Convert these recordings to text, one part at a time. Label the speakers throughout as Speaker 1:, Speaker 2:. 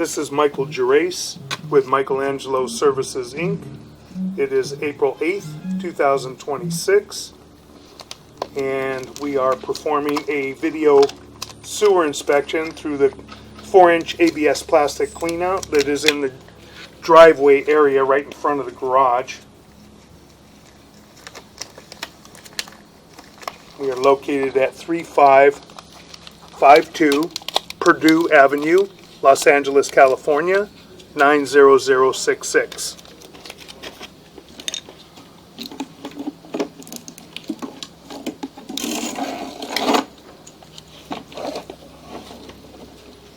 Speaker 1: This is Michael Gerace with Michelangelos Services Inc. It is April 8th, 2026, and we are performing a video sewer inspection through the 4-inch ABS plastic cleanout that is in the driveway area right in front of the garage. We are located at 3552 Purdue Avenue, Los Angeles, California, 90066.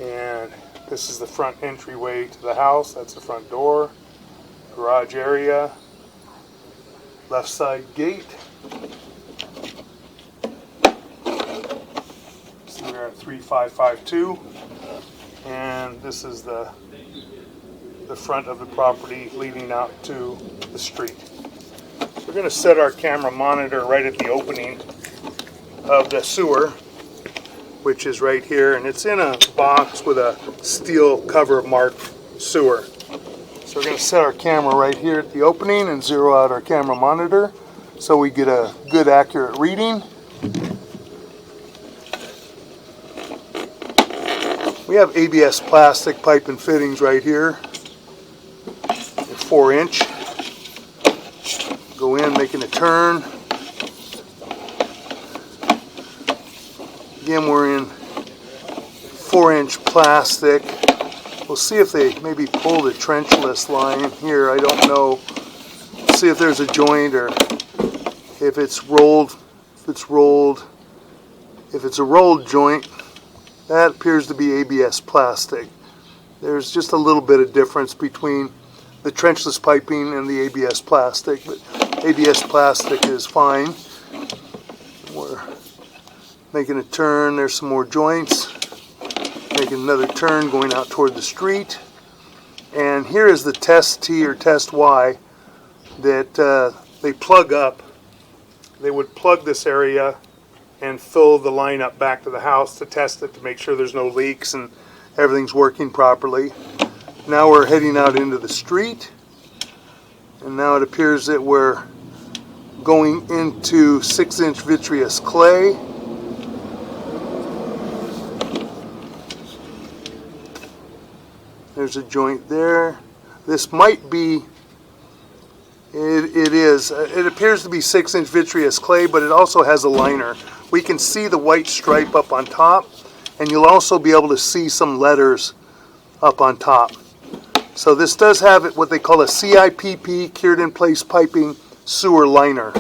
Speaker 1: And this is the front entryway to the house. That's the front door, garage area, left side gate. So we're at 3552. And this is the front of the property leading out to the street. We're going to set our camera monitor right at the opening of the sewer, which is right here, and it's in a box with a steel cover marked sewer. So we're going to set our camera right here at the opening and zero out our camera monitor so we get a good accurate reading. We have ABS plastic pipe and fittings right here, 4-inch. Go in, making a turn. Again, we're in 4-inch plastic. We'll see if they maybe pull the trenchless line here. I don't know. See if there's a joint or if it's rolled. If it's a rolled joint, that appears to be ABS plastic. There's just a little bit of difference between the trenchless piping and the ABS plastic, but ABS plastic is fine. We're making a turn. There's some more joints. Making another turn going out toward the street. And here is the test T or test Y that they plug up. They would plug this area and fill the line up back to the house to test it to make sure there's no leaks and everything's working properly. Now we're heading out into the street, and now it appears that we're going into 6-inch vitreous clay. There's a joint there. This might be, it appears to be 6-inch vitreous clay, but it also has a liner. We can see the white stripe up on top, and you'll also be able to see some letters up on top. So this does have what they call a CIPP, cured in place piping sewer liner.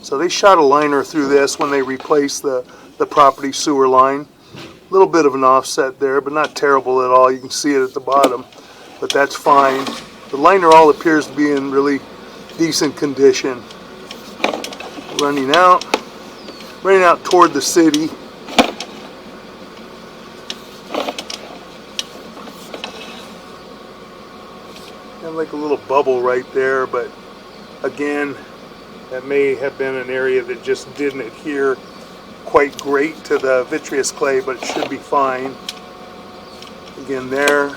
Speaker 1: So they shot a liner through this when they replaced the property sewer line. A little bit of an offset there, but not terrible at all. You can see it at the bottom, but that's fine. The liner all appears to be in really decent condition. Running out toward the city. And like a little bubble right there, but again, that may have been an area that just didn't adhere quite great to the vitreous clay, but it should be fine. Again there,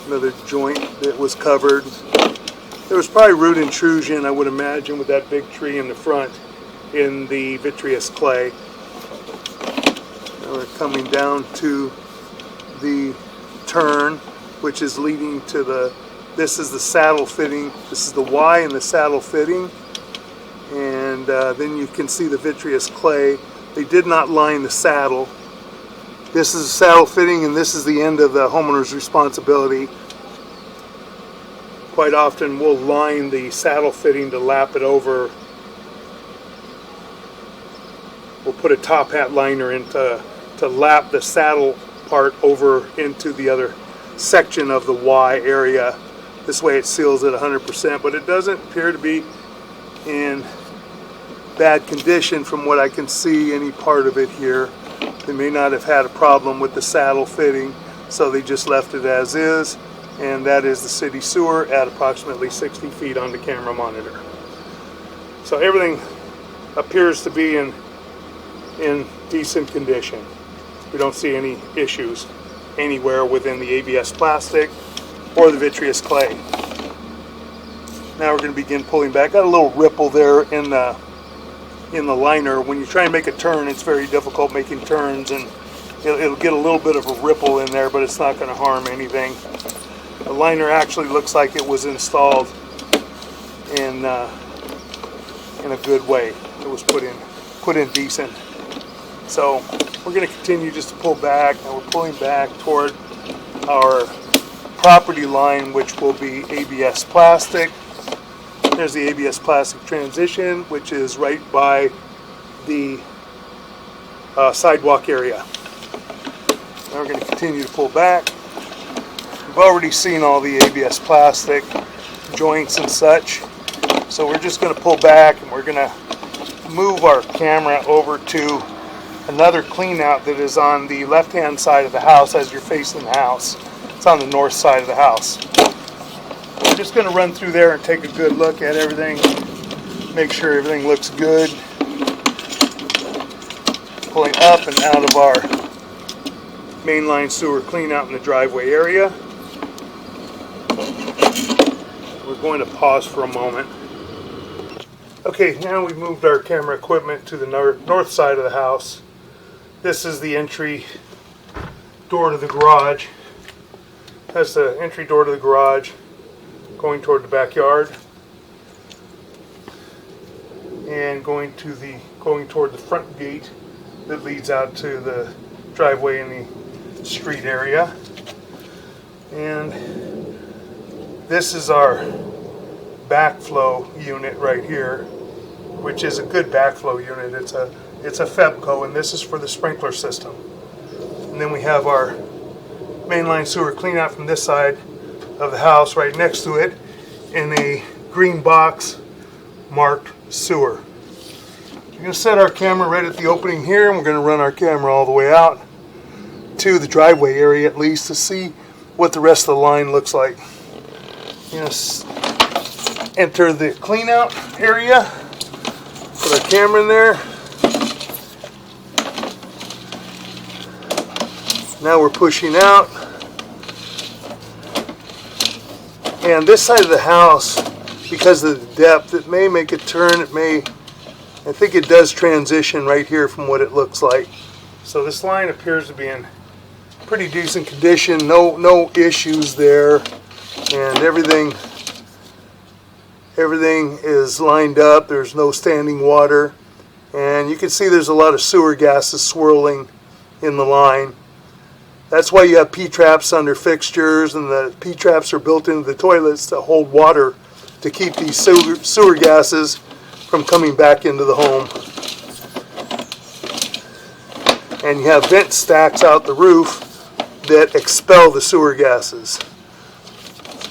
Speaker 1: another joint that was covered. There was probably root intrusion, I would imagine, with that big tree in the front in the vitreous clay. Now we're coming down to the turn, which is leading to this is the saddle fitting. This is the Y in the saddle fitting. And then you can see the vitreous clay. They did not line the saddle. This is the saddle fitting, and this is the end of the homeowner's responsibility. Quite often we'll line the saddle fitting to lap it over. We'll put a top hat liner in to lap the saddle part over into the other section of the Y area. This way it seals it 100%, but it doesn't appear to be in bad condition from what I can see, any part of it here. They may not have had a problem with the saddle fitting, so they just left it as is. And that is the city sewer at approximately 60 feet on the camera monitor. So everything appears to be in decent condition. We don't see any issues. anywhere within the ABS plastic or the vitreous clay. Now we're going to begin pulling back. Got a little ripple there in the liner. When you try and make a turn, it's very difficult making turns, and it'll get a little bit of a ripple in there, but it's not going to harm anything. The liner actually looks like it was installed in a good way. It was put in decent. So we're going to continue just to pull back. Now we're pulling back toward our property line, which will be ABS plastic. There's the ABS plastic transition, which is right by the sidewalk area. Now we're going to continue to pull back. We've already seen all the ABS plastic joints and such, so we're just going to pull back, and we're going to move our camera over to another clean out that is on the left hand side of the house as you're facing the house. It's on the north side of the house. We're just going to run through there and take a good look at everything, make sure everything looks good. Pulling up and out of our mainline sewer clean out in the driveway area. We're going to pause for a moment. Okay, now we've moved our camera equipment to the north side of the house. This is the entry door to the garage. That's the entry door to the garage going toward the backyard, and going toward the front gate that leads out to the driveway in the street area. And this is our backflow unit right here, which is a good backflow unit. It's a Febco, and this is for the sprinkler system. And then we have our mainline sewer cleanout from this side of the house right next to it in a green box marked sewer. We're going to set our camera right at the opening here, and we're going to run our camera all the way out to the driveway area at least to see what the rest of the line looks like. You're going to enter the cleanout area, put our camera in there. Now we're pushing out. And this side of the house, because of the depth, it may make a turn. I think it does transition right here from what it looks like. So this line appears to be in pretty decent condition. No issues there, and everything is lined up. There's no standing water, and you can see there's a lot of sewer gases swirling in the line. That's why you have P-traps under fixtures, and the P-traps are built into the toilets to hold water to keep these sewer gases from coming back into the home. And you have vent stacks out the roof that expel the sewer gases.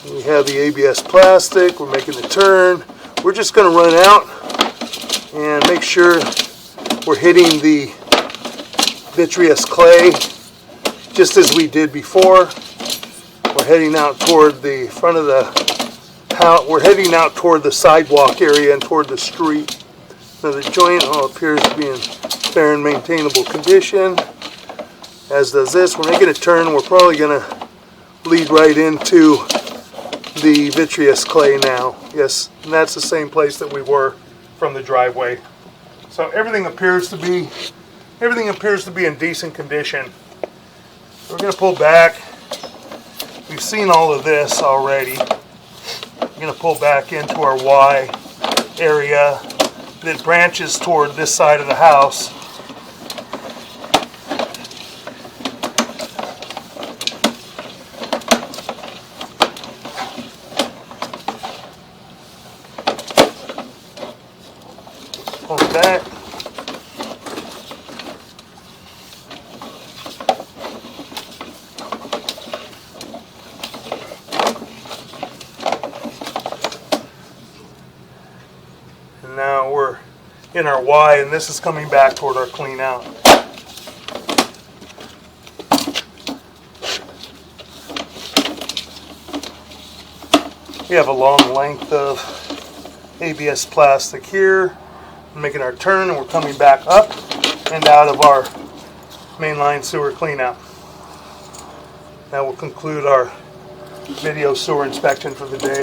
Speaker 1: We have the ABS plastic. We're making the turn. We're just going to run out and make sure we're hitting the vitreous clay just as we did before. We're heading out toward the front of the house. We're heading out toward the sidewalk area and toward the street. Now the joint appears to be in fair and maintainable condition, as does this. We're making a turn. We're probably going to lead right into the vitreous clay now. Yes, and that's the same place that we were from the driveway. So everything appears to be in decent condition. We're going to pull back. We've seen all of this already. We're going to pull back into our Y area that branches toward this side of the house. Pull back. Now we're in our Y, and this is coming back toward our clean out. We have a long length of ABS plastic here. We're making our turn, and we're coming back up and out of our mainline sewer clean out. That will conclude our video sewer inspection for the day.